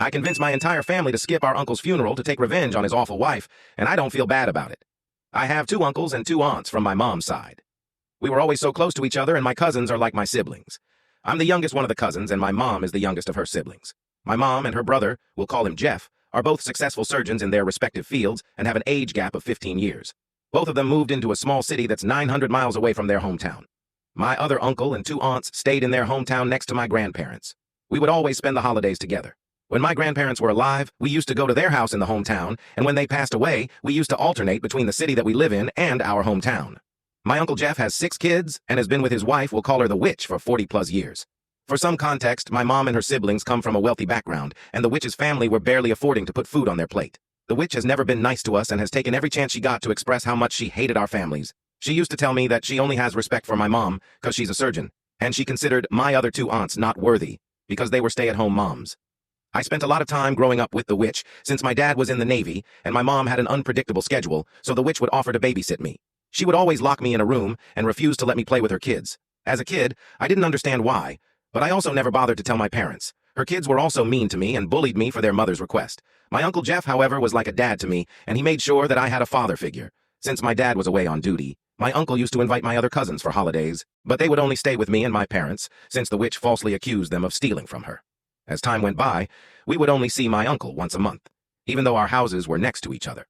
I convinced my entire family to skip our uncle's funeral to take revenge on his awful wife, and I don't feel bad about it. I have 2 uncles and 2 aunts from my mom's side. We were always so close to each other, and my cousins are like my siblings. I'm the youngest one of the cousins, and my mom is the youngest of her siblings. My mom and her brother, we'll call him Jeff, are both successful surgeons in their respective fields and have an age gap of 15 years. Both of them moved into a small city that's 900 miles away from their hometown. My other uncle and 2 aunts stayed in their hometown next to my grandparents. We would always spend the holidays together. When my grandparents were alive, we used to go to their house in the hometown, and when they passed away, we used to alternate between the city that we live in and our hometown. My Uncle Jeff has 6 kids and has been with his wife, we'll call her the witch, for 40+ years. For some context, my mom and her siblings come from a wealthy background, and the witch's family were barely affording to put food on their plate. The witch has never been nice to us and has taken every chance she got to express how much she hated our families. She used to tell me that she only has respect for my mom because she's a surgeon, and she considered my other 2 aunts not worthy because they were stay-at-home moms. I spent a lot of time growing up with the witch since my dad was in the Navy and my mom had an unpredictable schedule, so the witch would offer to babysit me. She would always lock me in a room and refuse to let me play with her kids. As a kid, I didn't understand why, but I also never bothered to tell my parents. Her kids were also mean to me and bullied me for their mother's request. My Uncle Jeff, however, was like a dad to me, and he made sure that I had a father figure. Since my dad was away on duty, my uncle used to invite my other cousins for holidays, but they would only stay with me and my parents, since the witch falsely accused them of stealing from her. As time went by, we would only see my uncle once a month, even though our houses were next to each other.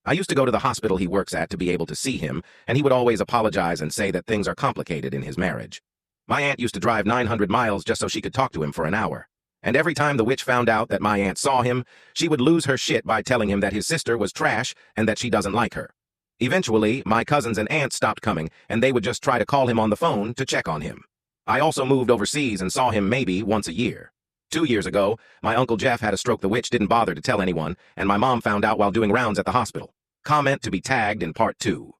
I used to go to the hospital he works at to be able to see him, and he would always apologize and say that things are complicated in his marriage. My aunt used to drive 900 miles just so she could talk to him for an hour. And every time the witch found out that my aunt saw him, she would lose her shit by telling him that his sister was trash and that she doesn't like her. Eventually, my cousins and aunts stopped coming, and they would just try to call him on the phone to check on him. I also moved overseas and saw him maybe once a year. 2 years ago, my Uncle Jeff had a stroke the witch didn't bother to tell anyone, and my mom found out while doing rounds at the hospital. Comment to be tagged in part 2.